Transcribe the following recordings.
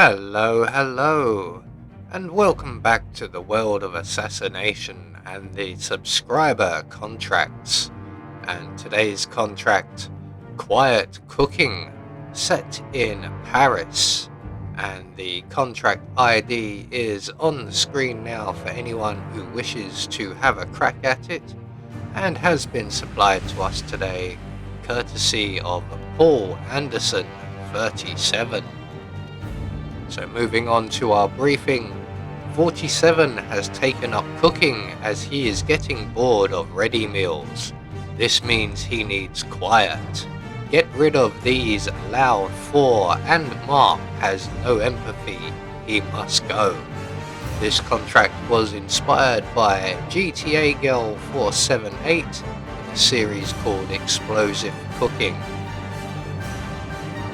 Hello, and welcome back to the world of assassination and the subscriber contracts. And today's contract, quiet cooking, set in Paris. And the contract ID is on the screen now for anyone who wishes to have a crack at it, and has been supplied to us today, courtesy of Paul Anderson, 37. So moving on to our briefing, 47 has taken up cooking as he is getting bored of ready meals. This means he needs quiet. Get rid of these loud 4 and Mark has no empathy. He must go. This contract was inspired by GTA Girl 478 in a series called Explosive Cooking.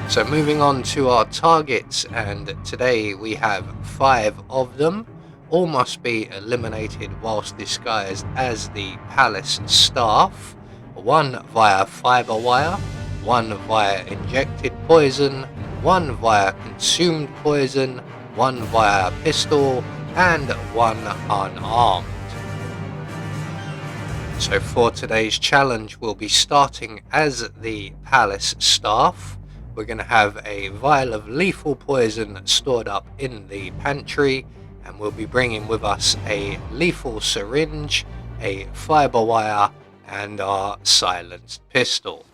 So moving on to our targets, and today we have 5 of them. All must be eliminated whilst disguised as the palace staff. 1 via fiber wire, 1 via injected poison, 1 via consumed poison, 1 via pistol, and 1 unarmed. So for today's challenge, we'll be starting as the palace staff. We're going to have a vial of lethal poison stored up in the pantry, and we'll be bringing with us a lethal syringe, a fiber wire, and our silenced pistol.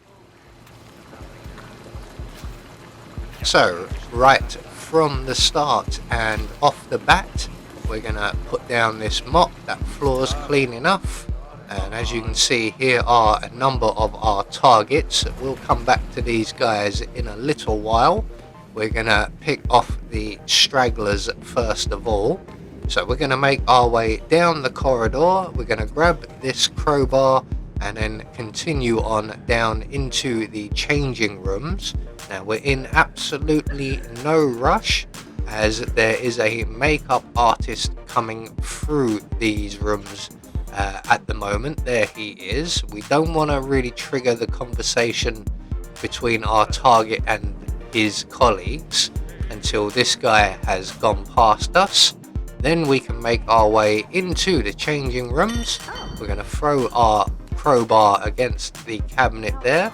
So right from the start and off the bat, we're going to put down this mop. That floor's clean enough. And as you can see, here are a number of our targets. We'll come back to these guys in a little while. We're going to pick off the stragglers first of all. So we're going to make our way down the corridor. We're going to grab this crowbar and then continue on down into the changing rooms. Now we're in absolutely no rush, as there is a makeup artist coming through these rooms at the moment. There he is. We don't want to really trigger the conversation between our target and his colleagues until this guy has gone past us. Then we can make our way into the changing rooms. We're going to throw our crowbar against the cabinet there,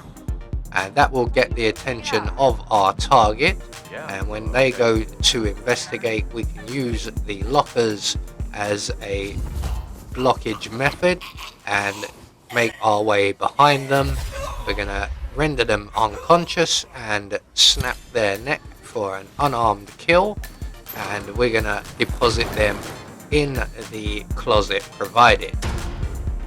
and that will get the attention of our target. And when they go to investigate, we can use the lockers as a blockage method and make our way behind them. We're going to render them unconscious and snap their neck for an unarmed kill, and we're going to deposit them in the closet provided.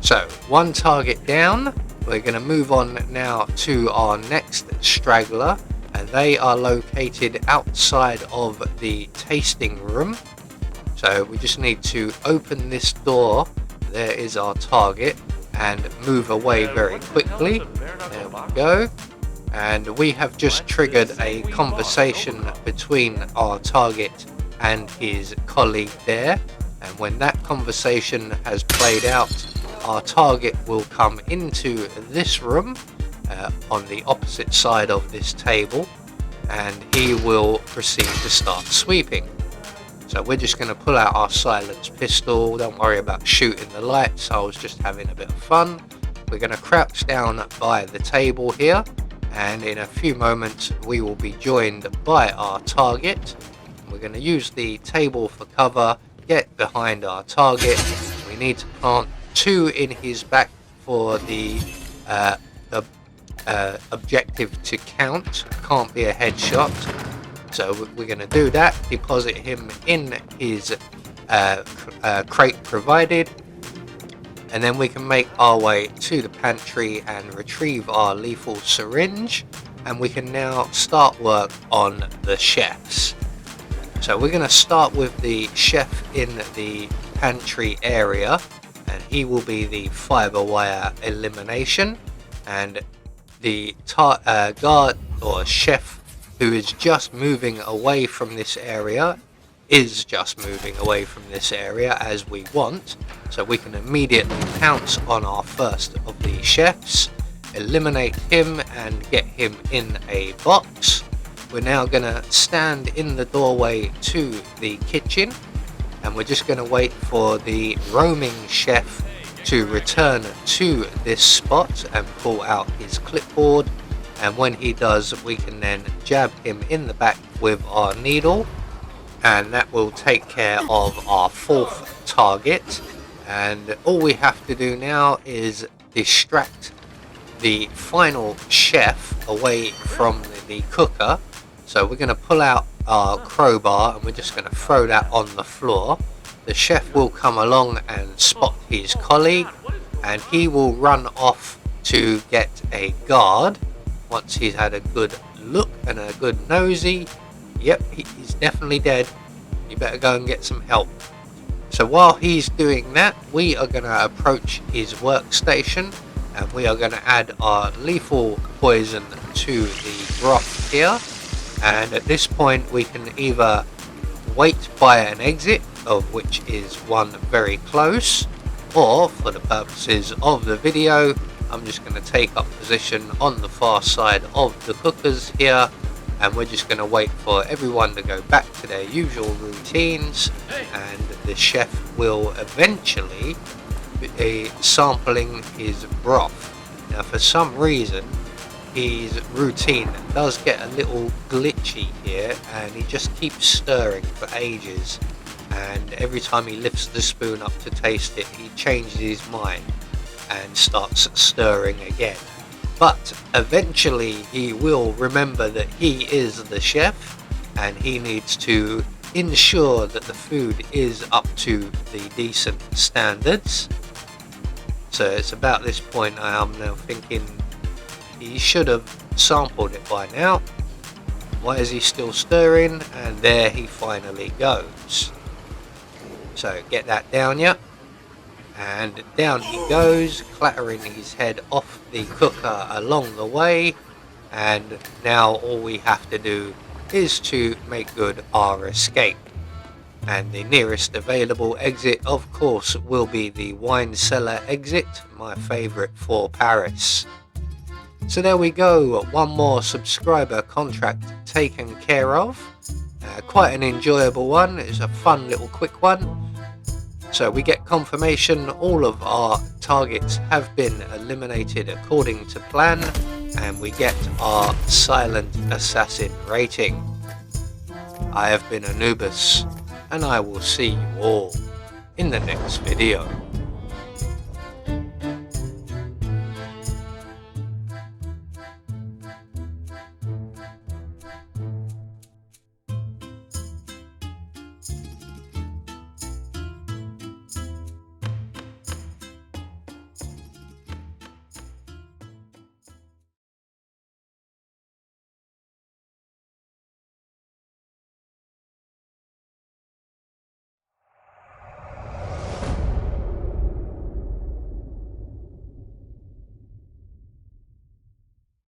So 1 target down. We're going to move on now to our next straggler, and they are located outside of the tasting room. So we just need to open this door. There is our target, and move away very quickly. There we go. And we have just triggered a conversation between our target and his colleague there. And when that conversation has played out, our target will come into this room on the opposite side of this table, and he will proceed to start sweeping. So we're just going to pull out our silenced pistol. Don't worry about shooting the lights. I was just having a bit of fun. We're going to crouch down by the table here, and in a few moments we will be joined by our target. We're going to use the table for cover, get behind our target. We need to plant 2 in his back for the objective to count. Can't be a headshot. So we're going to do that, deposit him in his crate provided, and then we can make our way to the pantry and retrieve our lethal syringe, and we can now start work on the chefs. So we're going to start with the chef in the pantry area, and he will be the fiber wire elimination, and the guard or chef who is just moving away from this area is just moving away from this area as we want. So we can immediately pounce on our first of the chefs, eliminate him and get him in a box. we're now going to stand in the doorway to the kitchen, and we're just going to wait for the roaming chef to return to this spot and pull out his clipboard. And when he does, we can then jab him in the back with our needle, and that will take care of our fourth target. And all we have to do now is distract the final chef away from the cooker. So we're going to pull out our crowbar and we're just going to throw that on the floor. The chef will come along and spot his colleague, and he will run off to get a guard. Once he's had a good look and a good nosy, yep, he's definitely dead. You better go and get some help. So while he's doing that, we are going to approach his workstation, and we are going to add our lethal poison to the broth here. And at this point we can either wait by an exit, of which is one very close, or for the purposes of the video, I'm just going to take up position on the far side of the cookers here, and we're just going to wait for everyone to go back to their usual routines, and the chef will eventually be sampling his broth. Now for some reason his routine does get a little glitchy here, and he just keeps stirring for ages, and every time he lifts the spoon up to taste it, he changes his mind and starts stirring again. But eventually he will remember that he is the chef, and he needs to ensure that the food is up to the decent standards. So it's about this point I am now thinking he should have sampled it by now. Why is he still stirring? And there he finally goes. So get that down, yeah. And down he goes, clattering his head off the cooker along the way. And now all we have to do is to make good our escape. And the nearest available exit, of course, will be the wine cellar exit, my favourite for Paris. So there we go, one more subscriber contract taken care of. Quite an enjoyable one, it's a fun little quick one. So we get confirmation all of our targets have been eliminated according to plan, and we get our silent assassin rating. I have been Anubis, and I will see you all in the next video.